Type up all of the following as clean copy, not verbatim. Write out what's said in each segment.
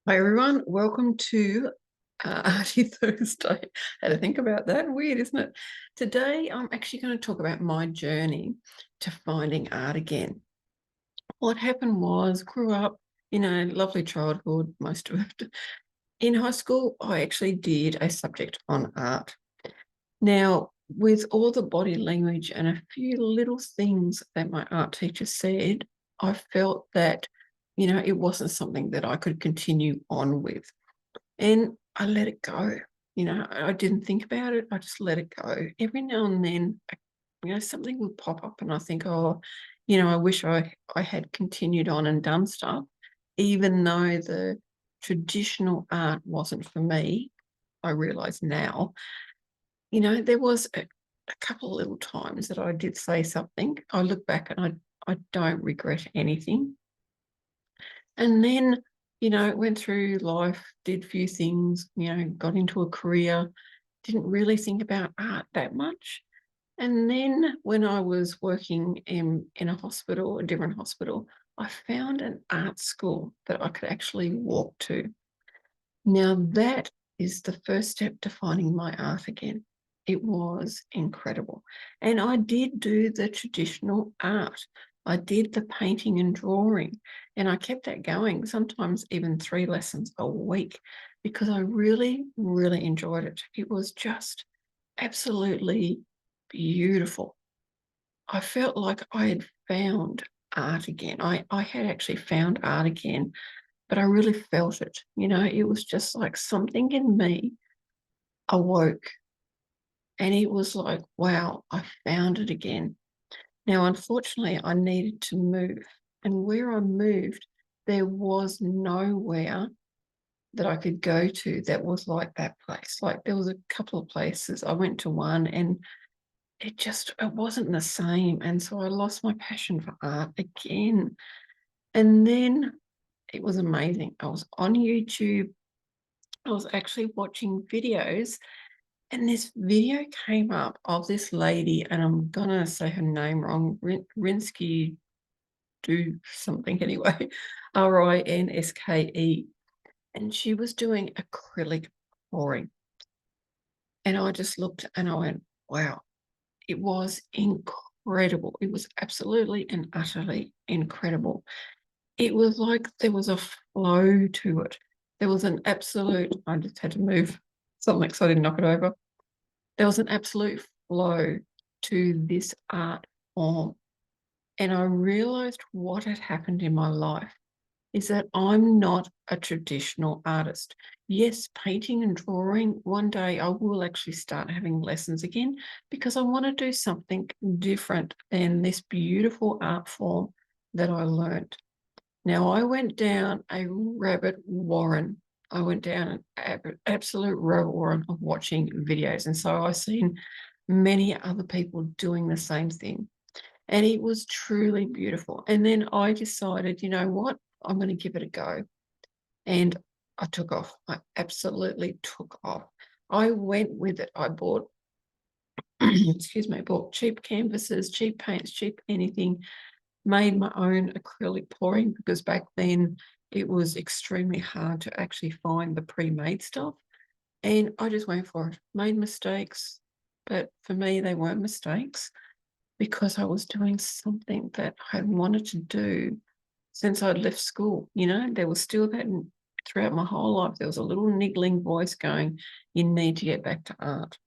Hi everyone, welcome to Arty Thursday. Had to think about that. Weird, isn't it? Today I'm actually going to talk about my journey to finding art again. What happened was, grew up, lovely childhood, most of it. In high school, I actually did a subject on art. Now, with all the body language and a few little things that my art teacher said, I felt that, it wasn't something that I could continue on with. And I let it go. I didn't think about it. I just let it go. Every now and then, something would pop up and I think, oh, I wish I had continued on and done stuff, even though the traditional art wasn't for me. I realize now, there was a couple of little times that I did say something. I look back and I don't regret anything. And then, went through life, did a few things, got into a career, didn't really think about art that much. And then when I was working in a hospital, a different hospital, I found an art school that I could actually walk to. Now that is the first step to finding my art again. It was incredible. And I did do the traditional art. I did the painting and drawing, and I kept that going, sometimes even 3 lessons a week, because I really, really enjoyed it. It was just absolutely beautiful. I felt like I had found art again. I had actually found art again, but I really felt it. It was just like something in me awoke, and it was like, wow, I found it again. Now, unfortunately, I needed to move, and where I moved, there was nowhere that I could go to that was like that place. Like, there was a couple of places. I went to one and it wasn't the same. And so I lost my passion for art again. And then it was amazing. I was on YouTube. I was actually watching videos, and this video came up of this lady, and I'm gonna say her name wrong, Rinsky do something anyway, Rinske, and she was doing acrylic pouring. And I just looked and I went, wow, it was incredible. It was absolutely and utterly incredible. It was like there was a flow to it. There was an absolute, I just had to move something so I didn't knock it over. There was an absolute flow to this art form. And I realized what had happened in my life is that I'm not a traditional artist. Yes, painting and drawing, one day I will actually start having lessons again, because I want to do something different than this beautiful art form that I learned. Now, I went down a rabbit warren. I went down an absolute rabbit warren of watching videos. And so I've seen many other people doing the same thing. And it was truly beautiful. And then I decided, you know what? I'm going to give it a go. And I took off. I absolutely took off. I went with it. I bought, excuse me, I bought cheap canvases, cheap paints, cheap anything, made my own acrylic pouring, because back then it was extremely hard to actually find the pre-made stuff. And I just went for it, made mistakes, but for me, they weren't mistakes, because I was doing something that I wanted to do since I'd left school. There was still that throughout my whole life, there was a little niggling voice going, you need to get back to art.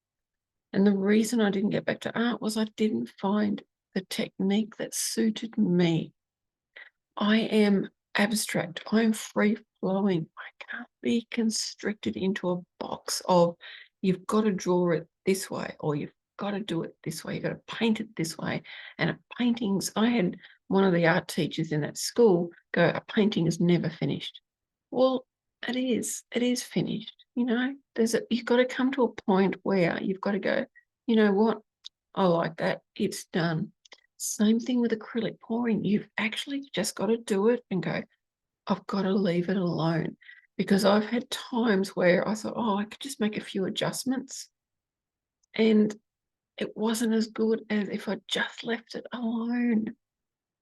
And the reason I didn't get back to art was I didn't find the technique that suited me. I am abstract. I am free flowing. I can't be constricted into a box of, you've got to draw it this way, or you've got to do it this way. You've got to paint it this way. And paintings, I had one of the art teachers in that school go, a painting is never finished. Well, it is finished. You've got to come to a point where you've got to go, you know what? I like that. It's done. Same thing with acrylic pouring. You've actually just got to do it and go, I've got to leave it alone. Because I've had times where I thought, oh, I could just make a few adjustments. And it wasn't as good as if I just left it alone.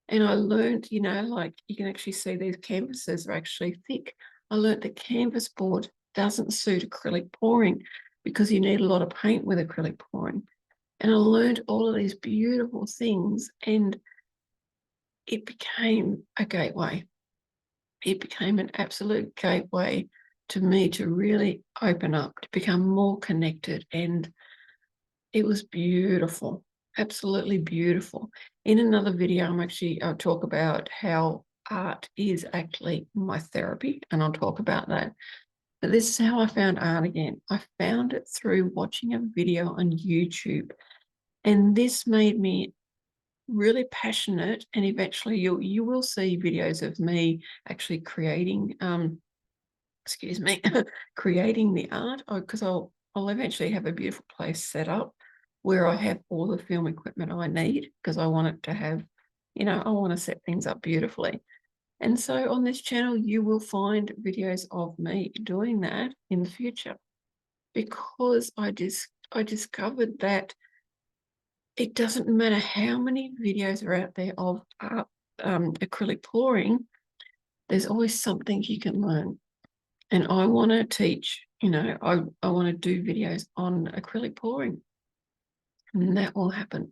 And I learned, like, you can actually see these canvases are actually thick. I learned that canvas board doesn't suit acrylic pouring because you need a lot of paint with acrylic pouring. And I learned all of these beautiful things, and it became a gateway. It became an absolute gateway to me to really open up, to become more connected, and it was beautiful, absolutely beautiful. In another video, I'll talk about how art is actually my therapy, and I'll talk about that. But this is how I found art again. I found it through watching a video on YouTube, and this made me really passionate. And eventually you will see videos of me actually creating excuse me, creating the art, because I'll eventually have a beautiful place set up where I have all the film equipment I need, because I want it to have, I want to set things up beautifully. And so on this channel, you will find videos of me doing that in the future, because I discovered that it doesn't matter how many videos are out there of acrylic pouring, there's always something you can learn. And I want to teach, I want to do videos on acrylic pouring, and that will happen.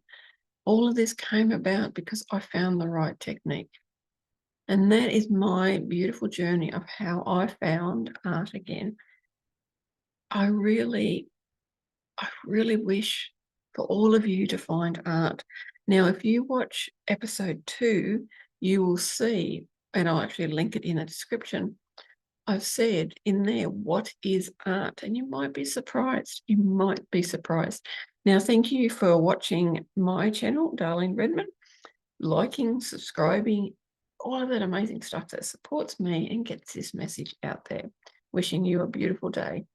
All of this came about because I found the right technique. And that is my beautiful journey of how I found art again. I really wish for all of you to find art. Now, if you watch episode 2, you will see, and I'll actually link it in the description, I've said in there, what is art? And you might be surprised. You might be surprised. Now, thank you for watching my channel, Darleen Redmond, liking, subscribing, all of that amazing stuff that supports me and gets this message out there. Wishing you a beautiful day.